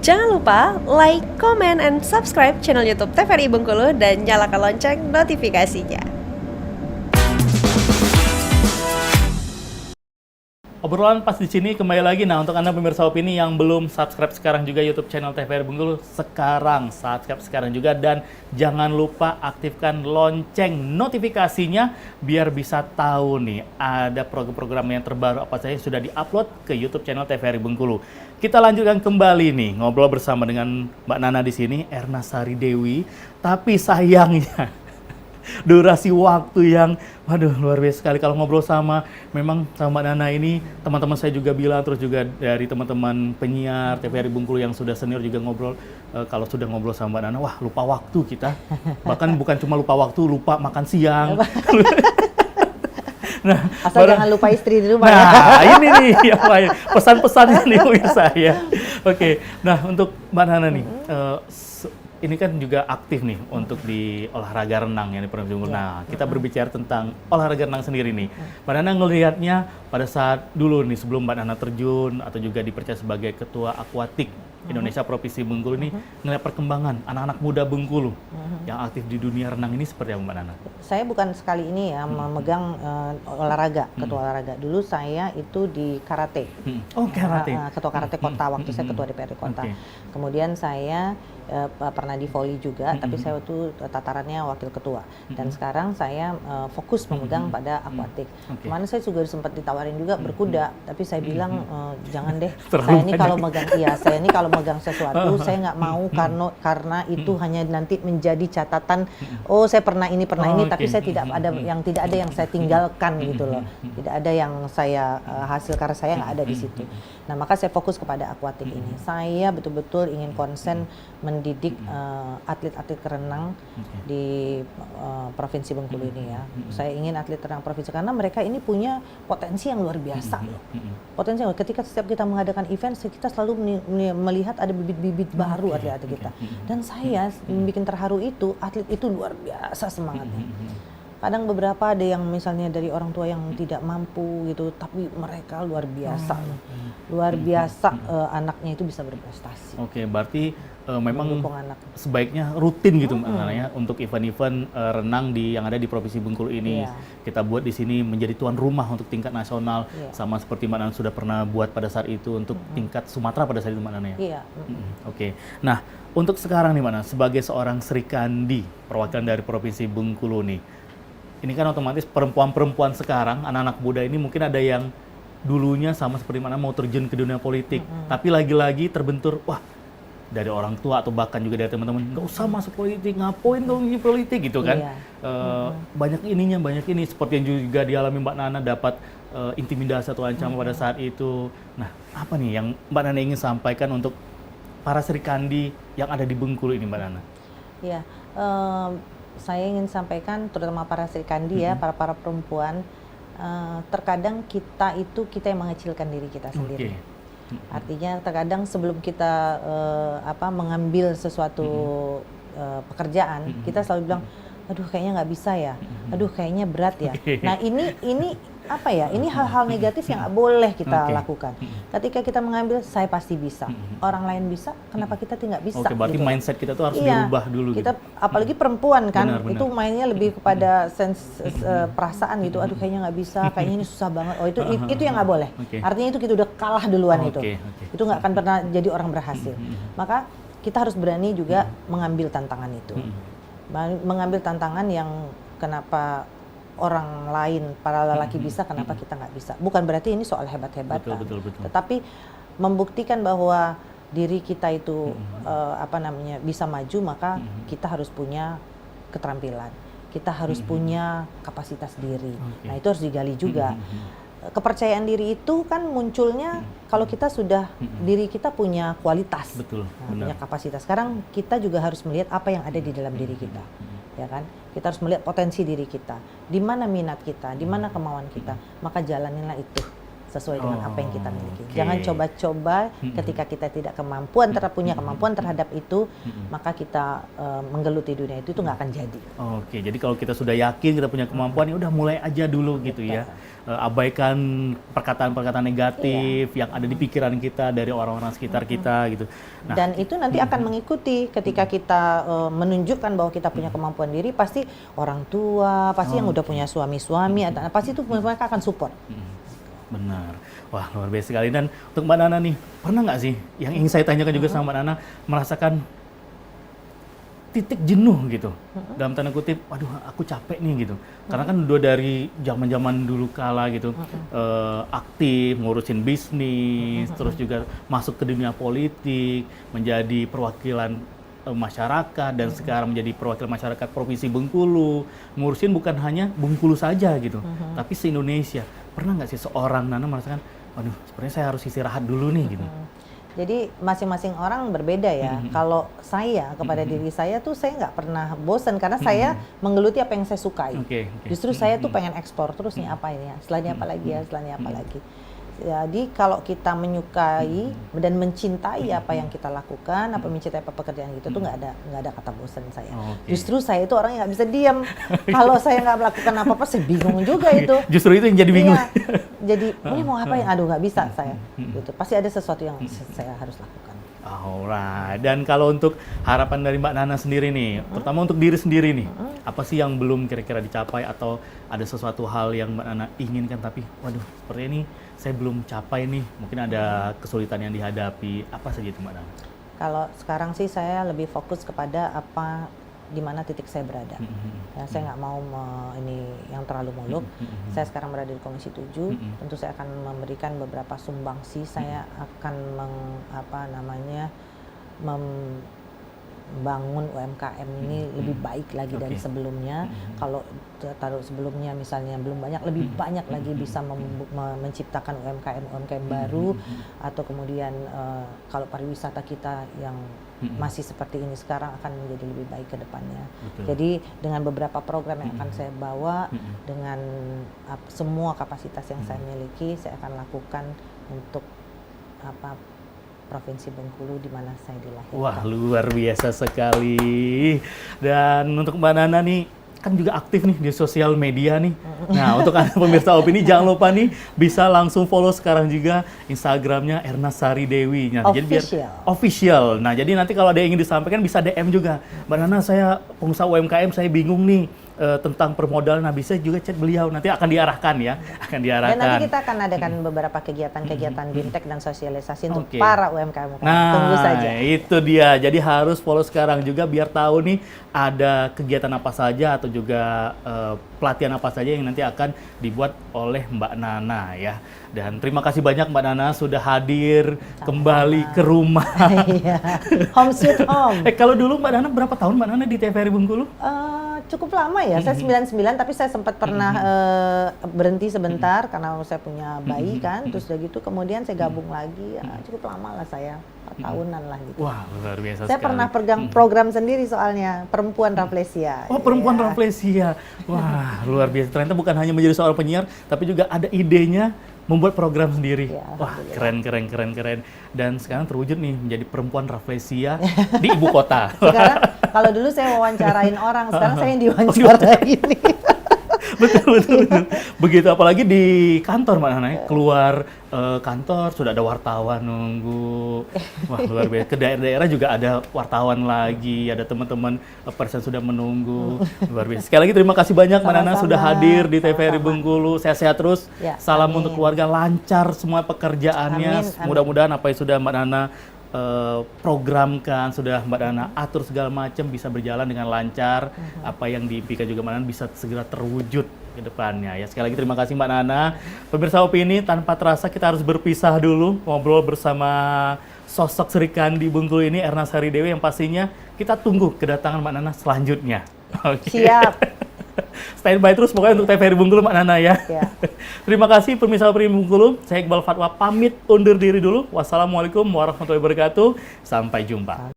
Jangan lupa like, comment, and subscribe channel YouTube TVRI Bengkulu dan nyalakan lonceng notifikasinya. Obrolan pas di sini kembali lagi. Nah, untuk Anda pemirsa Opini yang belum subscribe sekarang juga YouTube channel TVRI Bengkulu, sekarang subscribe sekarang juga, dan jangan lupa aktifkan lonceng notifikasinya biar bisa tahu nih ada program-program yang terbaru apa saja yang sudah diupload ke YouTube channel TVRI Bengkulu. Kita lanjutkan kembali nih ngobrol bersama dengan Mbak Nana di sini, Erna Sari Dewi. Tapi sayangnya durasi waktu yang luar biasa sekali kalau ngobrol memang sama Mbak Nana ini. Teman-teman saya juga bilang, terus juga dari teman-teman penyiar TVRI Bengkulu yang sudah senior juga ngobrol, kalau sudah ngobrol sama Mbak Nana, wah lupa waktu kita. Bahkan bukan cuma lupa waktu, lupa makan siang. Nah, asal jangan lupa istri di rumah. Nah, ini nih ya, pesan-pesannya nih pemirsa ya. Oke, nah untuk Mbak Nana nih, ini kan juga aktif nih untuk di olahraga renang ya di Provinsi Bengkulu. Nah, kita berbicara tentang olahraga renang sendiri nih. Mbak Nana ngelihatnya pada saat dulu nih sebelum Mbak Nana terjun atau juga dipercaya sebagai Ketua Akuatik Indonesia Provinsi Bengkulu ini, ngelihat perkembangan anak-anak muda Bengkulu yang aktif di dunia renang ini seperti apa Mbak Nana? Saya bukan sekali ini ya memegang olahraga, ketua olahraga. Dulu saya itu di karate. Oh, karate. Ketua karate kota, waktu saya ketua DPRD kota. Kemudian saya pernah di voli juga, tapi saya waktu tatarannya wakil ketua. Dan sekarang saya fokus memegang pada akuatik. Kemarin saya juga sempat ditawarin juga berkuda, tapi saya bilang jangan deh. Saya ini kalau megang sesuatu, saya nggak mau karena itu hanya nanti menjadi catatan. Oh, saya pernah ini, tapi saya tidak ada yang saya tinggalkan gitu loh. Tidak ada yang saya hasil karena saya nggak ada di situ. Nah, maka saya fokus kepada akuatik ini. Saya betul-betul ingin konsen mendidik atlet-atlet renang di Provinsi Bengkulu ini ya. Saya ingin atlet renang provinsi karena mereka ini punya potensi yang luar biasa loh. Potensi yang ketika setiap kita mengadakan event, kita selalu melihat ada bibit-bibit baru atlet-atlet kita. Dan saya bikin terharu itu, atlet itu luar biasa semangatnya. Kadang beberapa ada yang misalnya dari orang tua yang tidak mampu gitu, tapi mereka luar biasa, luar biasa anaknya itu bisa berprestasi. Oke, berarti memang sebaiknya rutin gitu Mbak Nana ya untuk event-event renang yang ada di Provinsi Bengkulu ini. Kita buat di sini menjadi tuan rumah untuk tingkat nasional, sama seperti Mbak Nana sudah pernah buat pada saat itu untuk tingkat Sumatera pada saat itu Mbak Nana ya. Iya. Oke, nah untuk sekarang nih Mbak Nana sebagai seorang Srikandi perwakilan dari Provinsi Bengkulu nih. Ini kan otomatis perempuan-perempuan sekarang, anak-anak muda ini mungkin ada yang dulunya sama seperti mana mau terjun ke dunia politik, tapi lagi-lagi terbentur, wah dari orang tua atau bahkan juga dari teman-teman, nggak usah masuk politik, ngapain dong ini politik gitu kan. Banyak ini seperti yang juga dialami Mbak Nana, dapat intimidasi atau ancaman pada saat itu. Nah, apa nih yang Mbak Nana ingin sampaikan untuk para Srikandi yang ada di Bengkulu ini Mbak Nana? Iya, saya ingin sampaikan terutama para Srikandi ya, para perempuan, terkadang kita yang mengecilkan diri kita sendiri. Artinya terkadang sebelum kita mengambil sesuatu pekerjaan, kita selalu bilang, aduh kayaknya nggak bisa ya, aduh kayaknya berat ya. Nah ini apa ya? Ini hal-hal negatif yang nggak boleh kita lakukan. Ketika kita mengambil, saya pasti bisa. Orang lain bisa, kenapa kita tidak bisa? Oke, berarti gitu. Mindset kita tuh harus dirubah dulu. Kita apalagi perempuan kan, itu mainnya lebih kepada perasaan gitu. Aduh kayaknya nggak bisa, kayaknya ini susah banget. Oh itu yang nggak boleh. Artinya itu kita udah kalah duluan itu. Itu nggak akan pernah jadi orang berhasil. Maka kita harus berani juga mengambil tantangan itu. Mengambil tantangan yang kenapa orang lain, para lelaki bisa, kenapa kita nggak bisa? Bukan berarti ini soal hebat-hebatan, tetapi membuktikan bahwa diri kita itu bisa maju, maka kita harus punya keterampilan, kita harus punya kapasitas diri. Nah itu harus digali juga. Kepercayaan diri itu kan munculnya kalau kita sudah diri kita punya kualitas, punya kapasitas. Sekarang kita juga harus melihat apa yang ada di dalam diri kita, ya kan? Kita harus melihat potensi diri kita, di mana minat kita, di mana kemauan kita, maka jalaninlah itu. sesuai dengan apa yang kita miliki. Oke. Jangan coba-coba ketika kita tidak punya kemampuan terhadap itu, maka kita menggeluti dunia itu nggak akan jadi. Oke, jadi kalau kita sudah yakin kita punya kemampuan, ya udah mulai aja dulu gitu ya. Abaikan perkataan-perkataan negatif yang ada di pikiran kita dari orang-orang sekitar kita gitu. Nah, Dan itu nanti akan mengikuti ketika kita menunjukkan bahwa kita punya kemampuan diri, pasti orang tua, pasti yang udah punya suami-suami, pasti itu mereka akan support. benar. Wah, luar biasa sekali. Dan untuk Mbak Nana nih, pernah nggak sih yang ingin saya tanyakan juga sama Mbak Nana, merasakan titik jenuh gitu, dalam tanda kutip, waduh aku capek nih gitu, karena kan udah dari zaman-zaman dulu kala gitu, aktif ngurusin bisnis, terus juga masuk ke dunia politik, menjadi perwakilan masyarakat, dan sekarang menjadi perwakilan masyarakat Provinsi Bengkulu, ngurusin bukan hanya Bengkulu saja gitu, tapi se-Indonesia. Pernah nggak sih seorang Nana merasakan, waduh sebenarnya saya harus istirahat dulu nih gitu? Jadi masing-masing orang berbeda ya. Kalau saya kepada diri saya tuh saya nggak pernah bosan karena saya menggeluti apa yang saya sukai. Justru saya tuh pengen ekspor terus nih apa ini ya, setelahnya apa lagi ya, setelahnya apa lagi. Jadi kalau kita menyukai dan mencintai apa yang kita lakukan, apa mencintai apa pekerjaan gitu tuh nggak ada kata bosan saya. Justru saya itu orang yang nggak bisa diam. Kalau saya nggak melakukan apa-apa, saya bingung juga itu. Justru itu yang jadi bingung. Iya. Jadi ini mau ngapain? Aduh nggak bisa saya. Gitu. Pasti ada sesuatu yang saya harus lakukan. Alright. Dan kalau untuk harapan dari Mbak Nana sendiri nih, terutama untuk diri sendiri nih, apa sih yang belum kira-kira dicapai atau ada sesuatu hal yang Mbak Nana inginkan tapi, waduh, seperti ini saya belum capai nih, mungkin ada kesulitan yang dihadapi, apa saja itu Mbak Nana? Kalau sekarang sih saya lebih fokus kepada apa di mana titik saya berada. Ya, saya nggak mau ini yang terlalu muluk. Saya sekarang berada di Komisi 7, tentu saya akan memberikan beberapa sumbangsi. Saya akan membangun UMKM ini lebih baik lagi dari sebelumnya. Kalau taruh sebelumnya misalnya belum banyak, lebih banyak lagi bisa menciptakan UMKM baru, atau kemudian kalau pariwisata kita yang masih seperti ini sekarang akan menjadi lebih baik ke depannya. Jadi dengan beberapa program yang akan saya bawa, dengan semua kapasitas yang saya miliki, saya akan lakukan untuk Provinsi Bengkulu di mana saya dilahirkan. Wah, luar biasa sekali. Dan untuk Mbak Nana nih, kan juga aktif nih di sosial media nih. Nah, untuk Anda pemirsa Opini, jangan lupa nih bisa langsung follow sekarang juga Instagramnya Erna Sari Dewi. Nah, jadi biar official. Nah, jadi nanti kalau ada yang ingin disampaikan bisa DM juga. Mbak Nana, saya pengusaha UMKM, saya bingung nih tentang permodalan. Nah, bisa juga chat beliau, nanti akan diarahkan ya. Akan diarahkan. Dan nanti kita akan adakan beberapa kegiatan-kegiatan bintek dan sosialisasi untuk para UMKM. Tunggu saja. Itu dia. Jadi harus follow sekarang juga biar tahu nih ada kegiatan apa saja atau juga pelatihan apa saja yang nanti akan dibuat oleh Mbak Nana ya. Dan terima kasih banyak Mbak Nana sudah hadir kembali ke rumah. Home sweet home. Kalau dulu Mbak Nana berapa tahun Mbak Nana di TVRI Bengkulu? Cukup lama ya, saya 99 tapi saya sempat pernah berhenti sebentar karena saya punya bayi kan, terus udah gitu kemudian saya gabung lagi, cukup lama lah saya, 4 tahunan lah gitu. Wah, luar biasa saya sekali. pernah pegang program sendiri soalnya, Perempuan Rafflesia. Oh, Perempuan Rafflesia. Wah, luar biasa. Ternyata bukan hanya menjadi seorang penyiar, tapi juga ada idenya membuat program sendiri. Ya, wah, keren. Dan sekarang terwujud nih menjadi Perempuan Rafflesia di ibu kota. Sekarang kalau dulu saya wawancarain orang, sekarang saya yang diwawancarain. Betul. Begitu apalagi di kantor Mbak Nana, keluar kantor sudah ada wartawan nunggu. Wah, luar biasa. Ke daerah-daerah juga ada wartawan lagi, ada teman-teman person sudah menunggu. Luar biasa. Sekali lagi terima kasih banyak Mbak Nana sudah hadir di TVRI Bengkulu. Sehat-sehat terus. Ya, salam untuk keluarga, lancar semua pekerjaannya. Mudah-mudahan apa yang sudah Mbak Nana programkan, sudah Mbak Nana atur segala macam bisa berjalan dengan lancar. Apa yang diimpikan juga Mbak Nana bisa segera terwujud ke depannya ya. Sekali lagi terima kasih Mbak Nana. Pemirsa Opini, tanpa terasa kita harus berpisah dulu ngobrol bersama sosok Sri Kandi Bengkulu ini, Erna Sari Dewi, yang pastinya kita tunggu kedatangan Mbak Nana selanjutnya. Siap. Stand by terus pokoknya untuk TVRI Bengkulu Mbak Nana ya. Terima kasih pemirsa Opini Bengkulu. Saya Iqbal Fatwa pamit undur diri dulu. Wassalamualaikum warahmatullahi wabarakatuh. Sampai jumpa.